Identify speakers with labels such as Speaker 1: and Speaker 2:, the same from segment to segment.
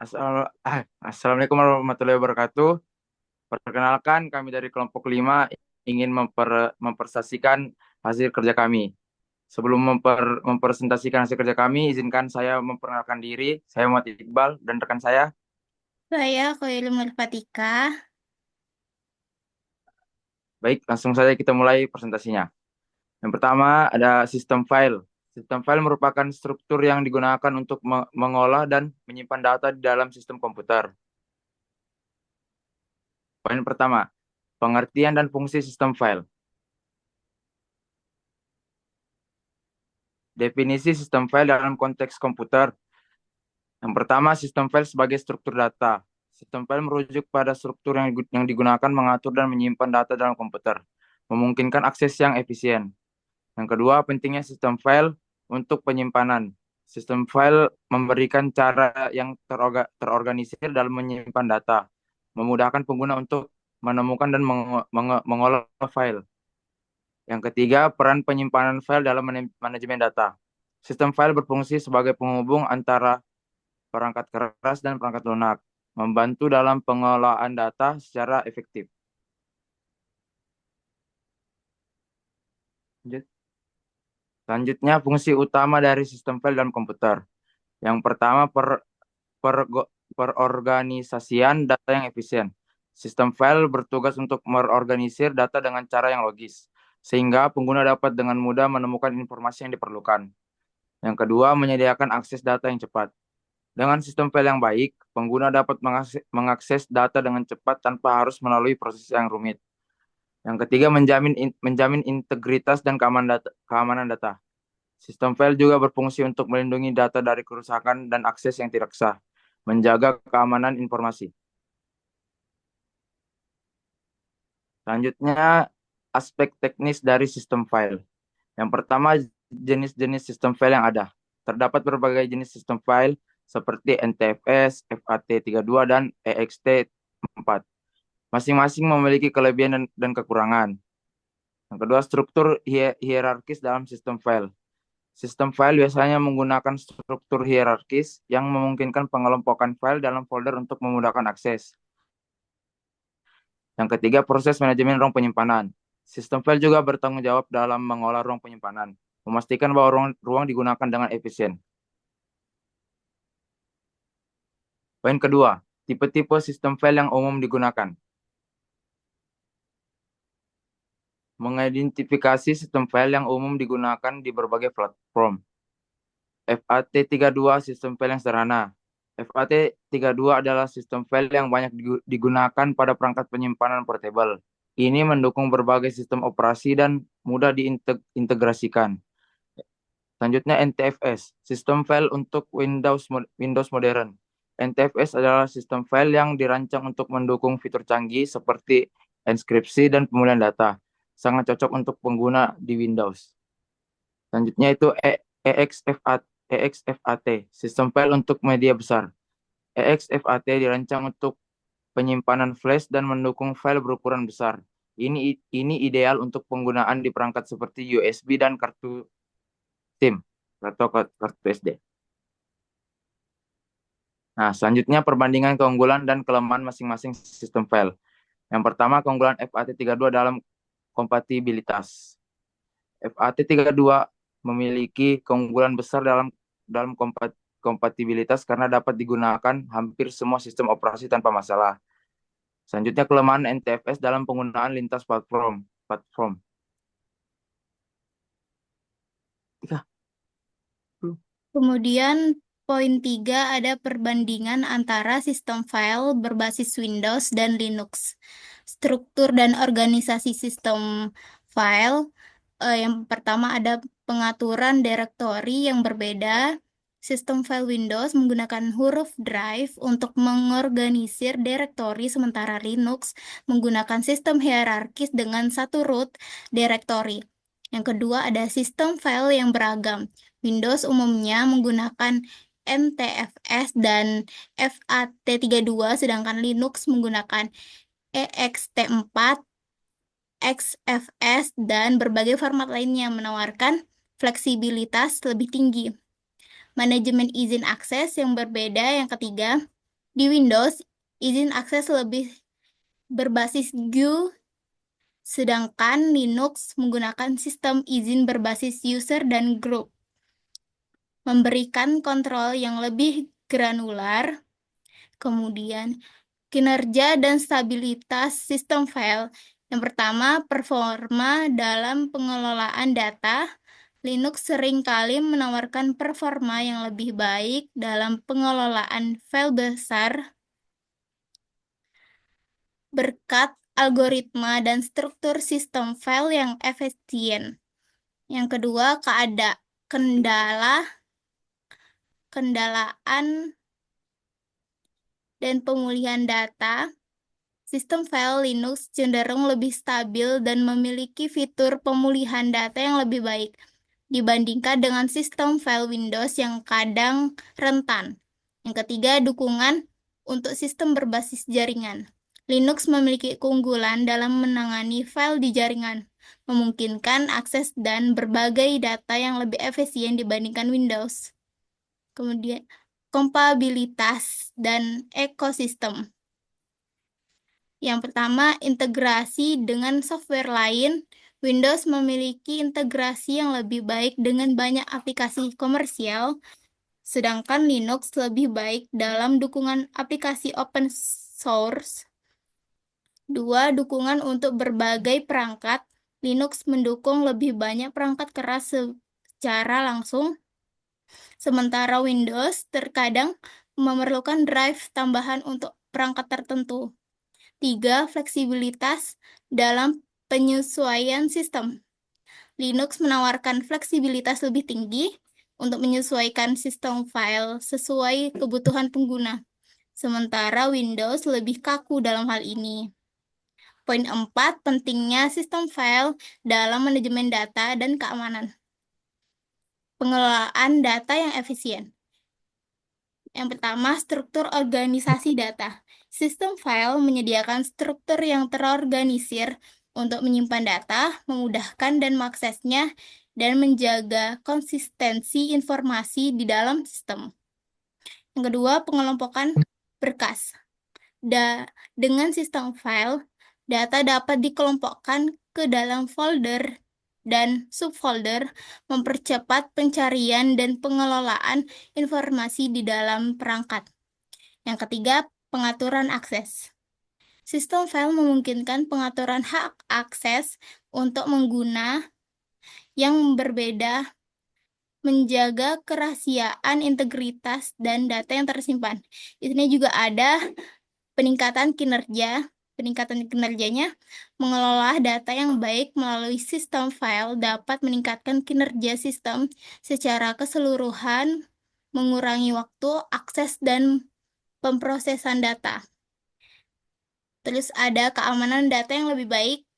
Speaker 1: Assalamualaikum warahmatullahi wabarakatuh. Perkenalkan, kami dari kelompok 5 ingin mempresentasikan hasil kerja kami. Sebelum mempresentasikan hasil kerja kami, izinkan saya memperkenalkan diri. Saya Muhammad Iqbal dan rekan saya.
Speaker 2: Saya Koirul Fatika.
Speaker 1: Baik, langsung saja kita mulai presentasinya. Yang pertama ada sistem file. Sistem file merupakan struktur yang digunakan untuk mengolah dan menyimpan data di dalam sistem komputer. Poin pertama, pengertian dan fungsi sistem file. Definisi sistem file dalam konteks komputer. Yang pertama, sistem file sebagai struktur data. Sistem file merujuk pada struktur yang digunakan mengatur dan menyimpan data dalam komputer, memungkinkan akses yang efisien. Yang kedua, pentingnya sistem file untuk penyimpanan. Sistem file memberikan cara yang terorganisir dalam menyimpan data, memudahkan pengguna untuk menemukan dan mengolah file. Yang ketiga, peran penyimpanan file dalam manajemen data. Sistem file berfungsi sebagai penghubung antara perangkat keras dan perangkat lunak, membantu dalam pengelolaan data secara efektif. Selanjutnya, fungsi utama dari sistem file dalam komputer. Yang pertama, per, perorganisasian data yang efisien. Sistem file bertugas untuk mengorganisir data dengan cara yang logis, sehingga pengguna dapat dengan mudah menemukan informasi yang diperlukan. Yang kedua, menyediakan akses data yang cepat. Dengan sistem file yang baik, pengguna dapat mengakses data dengan cepat tanpa harus melalui proses yang rumit. Yang ketiga, menjamin integritas dan keamanan data. Sistem file juga berfungsi untuk melindungi data dari kerusakan dan akses yang tidak sah, menjaga keamanan informasi. Selanjutnya, aspek teknis dari sistem file. Yang pertama, jenis-jenis sistem file yang ada. Terdapat berbagai jenis sistem file seperti NTFS, FAT32, dan EXT4. Masing-masing memiliki kelebihan dan kekurangan. Yang kedua, struktur hierarkis dalam sistem file. Sistem file biasanya menggunakan struktur hierarkis yang memungkinkan pengelompokan file dalam folder untuk memudahkan akses. Yang ketiga, proses manajemen ruang penyimpanan. Sistem file juga bertanggung jawab dalam mengolah ruang penyimpanan, memastikan bahwa ruang digunakan dengan efisien. Poin kedua, tipe-tipe sistem file yang umum digunakan. Mengidentifikasi sistem file yang umum digunakan di berbagai platform. FAT32 sistem file yang sederhana. FAT32 adalah sistem file yang banyak digunakan pada perangkat penyimpanan portable. Ini mendukung berbagai sistem operasi dan mudah diintegrasikan. Selanjutnya NTFS, sistem file untuk Windows modern. NTFS adalah sistem file yang dirancang untuk mendukung fitur canggih seperti enkripsi dan pemulihan data. Sangat cocok untuk pengguna di Windows. Selanjutnya itu EXFAT, sistem file untuk media besar. EXFAT dirancang untuk penyimpanan flash dan mendukung file berukuran besar. Ini ideal untuk penggunaan di perangkat seperti USB dan kartu SIM atau kartu SD. Nah, selanjutnya perbandingan keunggulan dan kelemahan masing-masing sistem file. Yang pertama, keunggulan FAT32 dalam kompatibilitas. FAT32 memiliki keunggulan besar dalam kompatibilitas karena dapat digunakan hampir semua sistem operasi tanpa masalah. Selanjutnya, kelemahan NTFS dalam penggunaan lintas platform. Tiga, belum.
Speaker 2: Kemudian poin 3 ada perbandingan antara sistem file berbasis Windows dan Linux. Struktur dan organisasi sistem file. Yang pertama ada pengaturan direktori yang berbeda. Sistem file Windows menggunakan huruf drive untuk mengorganisir direktori, sementara Linux menggunakan sistem hierarkis dengan satu root direktori. Yang kedua ada sistem file yang beragam. Windows umumnya menggunakan NTFS dan FAT32, sedangkan Linux menggunakan EXT4, XFS, dan berbagai format lainnya menawarkan fleksibilitas lebih tinggi. Manajemen izin akses yang berbeda. Yang ketiga, Di Windows, izin akses lebih berbasis GUI, sedangkan Linux menggunakan sistem izin berbasis user dan group, memberikan kontrol yang lebih granular. Kemudian, kinerja dan stabilitas sistem file. Yang pertama, performa dalam pengelolaan data. Linux seringkali menawarkan performa yang lebih baik dalam pengelolaan file besar berkat algoritma dan struktur sistem file yang efisien. Yang kedua, kendalaan dan pemulihan data. Sistem file Linux cenderung lebih stabil dan memiliki fitur pemulihan data yang lebih baik dibandingkan dengan sistem file Windows yang kadang rentan. Yang ketiga, dukungan untuk sistem berbasis jaringan. Linux memiliki keunggulan dalam menangani file di jaringan, memungkinkan akses dan berbagai data yang lebih efisien dibandingkan Windows. Kemudian, kompatibilitas dan ekosistem. Yang pertama, integrasi dengan software lain. Windows memiliki integrasi yang lebih baik dengan banyak aplikasi komersial, sedangkan Linux lebih baik dalam dukungan aplikasi open source. Dua, dukungan untuk berbagai perangkat. Linux mendukung lebih banyak perangkat keras secara langsung, sementara Windows terkadang memerlukan drive tambahan untuk perangkat tertentu. Tiga, fleksibilitas dalam penyesuaian sistem. Linux menawarkan fleksibilitas lebih tinggi untuk menyesuaikan sistem file sesuai kebutuhan pengguna, sementara Windows lebih kaku dalam hal ini. Poin 4, pentingnya sistem file dalam manajemen data dan keamanan. Pengelolaan data yang efisien. Yang pertama, struktur organisasi data. Sistem file menyediakan struktur yang terorganisir untuk menyimpan data, memudahkan dan mengaksesnya, dan menjaga konsistensi informasi di dalam sistem. Yang kedua, pengelompokan berkas. Dengan sistem file, data dapat dikelompokkan ke dalam folder dan subfolder, mempercepat pencarian dan pengelolaan informasi di dalam perangkat. Yang ketiga, pengaturan akses. Sistem file memungkinkan pengaturan hak akses untuk pengguna yang berbeda, menjaga kerahasiaan, integritas, dan data yang tersimpan. Di sini juga ada peningkatan kinerja. Peningkatan kinerjanya, mengelola data yang baik melalui sistem file dapat meningkatkan kinerja sistem secara keseluruhan, mengurangi waktu, akses, dan pemrosesan data. Terus ada keamanan data yang lebih baik,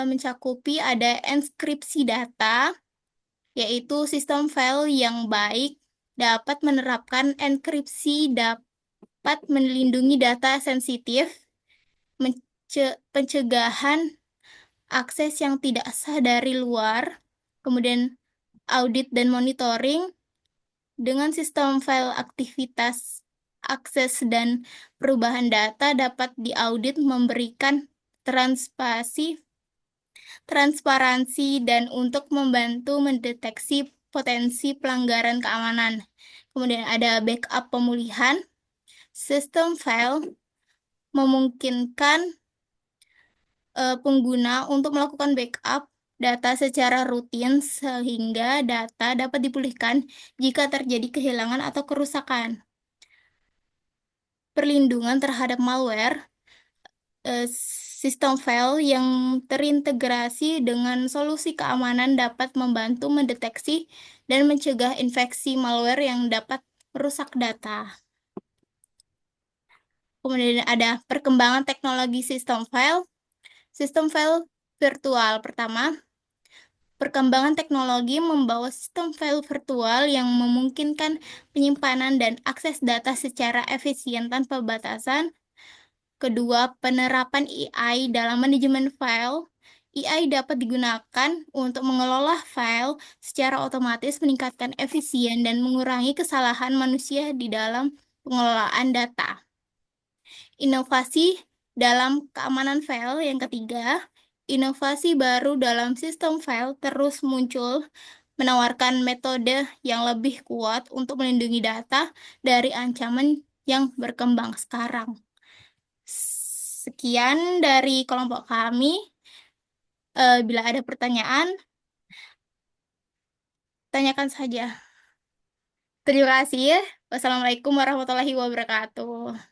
Speaker 2: mencakupi ada enskripsi data, yaitu sistem file yang baik dapat menerapkan enkripsi, dapat melindungi data sensitif, pencegahan akses yang tidak sah dari luar, kemudian audit dan monitoring. Dengan sistem file, aktivitas akses dan perubahan data dapat diaudit, memberikan transparansi dan untuk membantu mendeteksi potensi pelanggaran keamanan. Kemudian ada backup pemulihan. Sistem file memungkinkan pengguna untuk melakukan backup data secara rutin sehingga data dapat dipulihkan jika terjadi kehilangan atau kerusakan. Perlindungan terhadap malware. Sistem file yang terintegrasi dengan solusi keamanan dapat membantu mendeteksi dan mencegah infeksi malware yang dapat merusak data. Kemudian ada perkembangan teknologi sistem file. Sistem file virtual. Pertama, perkembangan teknologi membawa sistem file virtual yang memungkinkan penyimpanan dan akses data secara efisien tanpa batasan. Kedua, penerapan AI dalam manajemen file, AI dapat digunakan untuk mengelola file secara otomatis, meningkatkan efisien, dan mengurangi kesalahan manusia di dalam pengelolaan data. Inovasi dalam keamanan file yang ketiga, inovasi baru dalam sistem file terus muncul, menawarkan metode yang lebih kuat untuk melindungi data dari ancaman yang berkembang sekarang. Sekian dari kelompok kami. Bila ada pertanyaan, tanyakan saja. Terima kasih. Wassalamualaikum warahmatullahi wabarakatuh.